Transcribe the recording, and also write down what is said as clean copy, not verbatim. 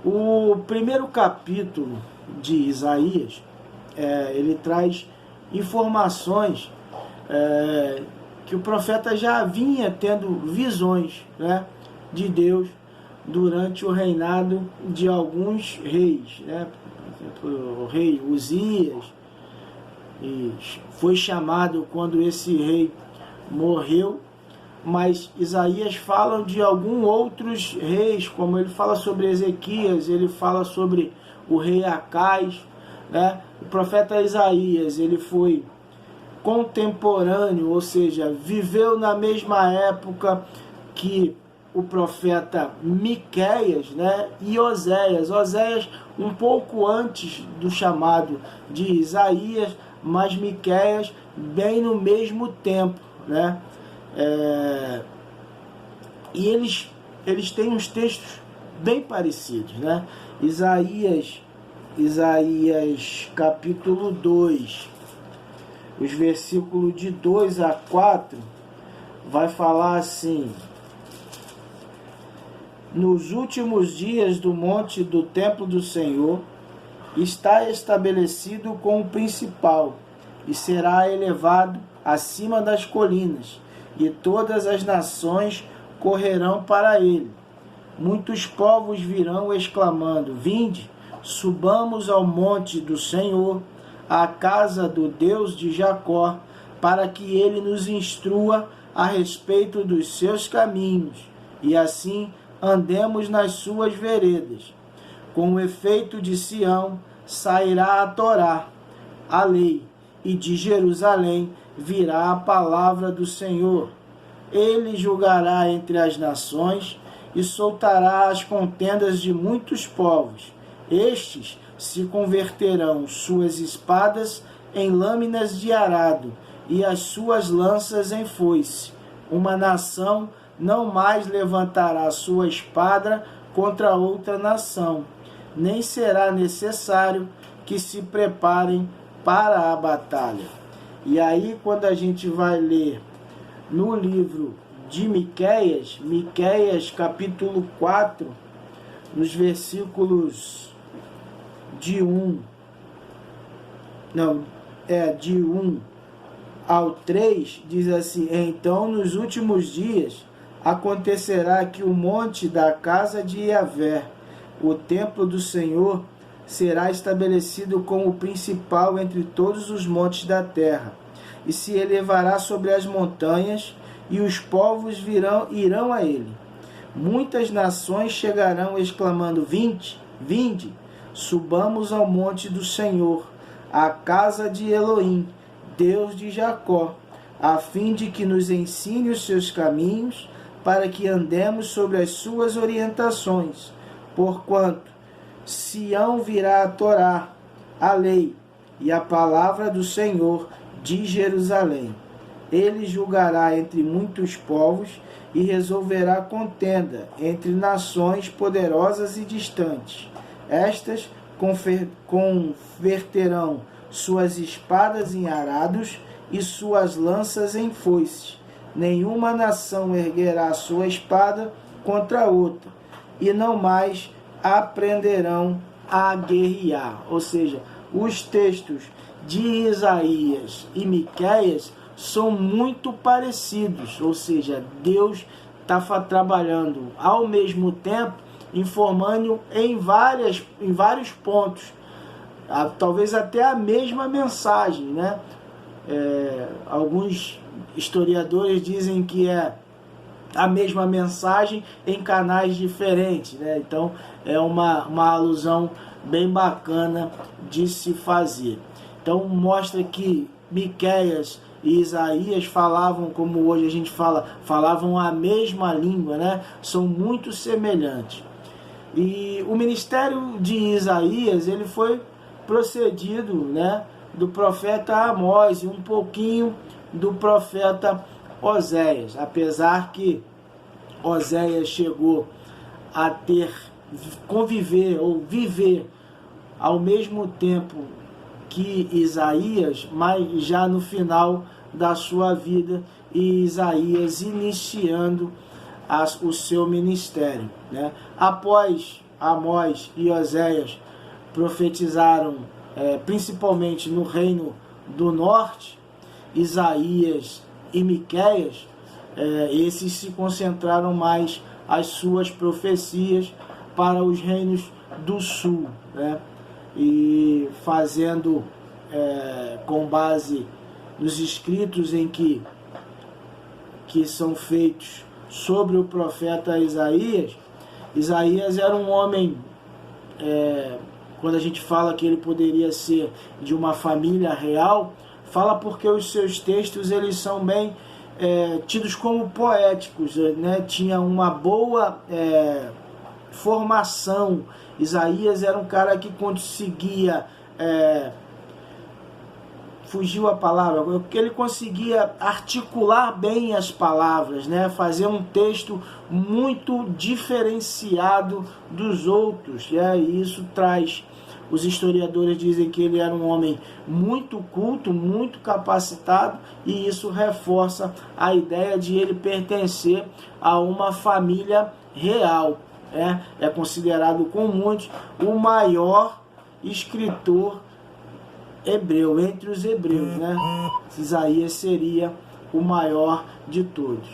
O primeiro capítulo de Isaías, ele traz informações que o profeta já vinha tendo visões, né, de Deus durante o reinado de alguns reis, né? O rei Uzias foi chamado quando esse rei morreu, mas Isaías fala de alguns outros reis, como ele fala sobre Ezequias, ele fala sobre o rei Acais, né? O profeta Isaías, ele foi contemporâneo, ou seja, viveu na mesma época que o profeta Miqueias, né? E Oséias. Oséias um pouco antes do chamado de Isaías, mas Miqueias bem no mesmo tempo, né? E eles têm uns textos bem parecidos, né? Isaías capítulo 2, os versículos de 2 a 4, vai falar assim: nos últimos dias do monte do templo do Senhor está estabelecido como principal, e será elevado acima das colinas, e todas as nações correrão para ele. Muitos povos virão exclamando: vinde, subamos ao monte do Senhor, à casa do Deus de Jacó, para que ele nos instrua a respeito dos seus caminhos, e assim andemos nas suas veredas. Com o efeito de Sião sairá a Torá, a lei, e de Jerusalém virá a palavra do Senhor. Ele julgará entre as nações e soltará as contendas de muitos povos. Estes se converterão suas espadas em lâminas de arado e as suas lanças em foice. Uma nação não mais levantará sua espada contra outra nação, nem será necessário que se preparem para a batalha. E aí, quando a gente vai ler no livro de Miqueias, Miqueias capítulo 4, nos versículos de 1 ao 3, diz assim: então nos últimos dias acontecerá que o monte da casa de Yahvé, o templo do Senhor, será estabelecido como principal entre todos os montes da terra, e se elevará sobre as montanhas, e os povos irão a ele. Muitas nações chegarão exclamando: vinde, subamos ao monte do Senhor, à casa de Elohim, Deus de Jacó, a fim de que nos ensine os seus caminhos, para que andemos sobre as suas orientações. Porquanto Sião virá a Torá, a lei, e a palavra do Senhor de Jerusalém. Ele julgará entre muitos povos e resolverá contenda entre nações poderosas e distantes. Estas converterão suas espadas em arados e suas lanças em foices. Nenhuma nação erguerá sua espada contra outra, e não mais aprenderão a guerrear. Ou seja, os textos de Isaías e Miqueias são muito parecidos, ou seja, Deus está trabalhando ao mesmo tempo, informando em vários pontos, talvez até a mesma mensagem, né? Alguns historiadores dizem que é a mesma mensagem em canais diferentes, né? Então é uma alusão bem bacana de se fazer. Então mostra que Miqueias e Isaías falavam, como hoje a gente falavam a mesma língua, né? São muito semelhantes. E o ministério de Isaías, ele foi procedido, né, do profeta Amós e um pouquinho do profeta Oséias, apesar que Oséias chegou a conviver ou viver ao mesmo tempo que Isaías, mas já no final da sua vida, e Isaías iniciando o seu ministério, né? Após Amós e Oséias profetizaram principalmente no reino do norte, Isaías e Miqueias, esses se concentraram mais as suas profecias para os reinos do sul, né? E fazendo com base nos escritos em que são feitos sobre o profeta Isaías. Isaías era um homem, quando a gente fala que ele poderia ser de uma família real, fala porque os seus textos eles são bem tidos como poéticos, né? Tinha uma boa formação. Isaías era um cara que conseguia, fugiu a palavra, porque ele conseguia articular bem as palavras, né? Fazer um texto muito diferenciado dos outros, e isso traz, os historiadores dizem que ele era um homem muito culto, muito capacitado, e isso reforça a ideia de ele pertencer a uma família real. É considerado com muitos o maior escritor hebreu, entre os hebreus, né? Isaías seria o maior de todos.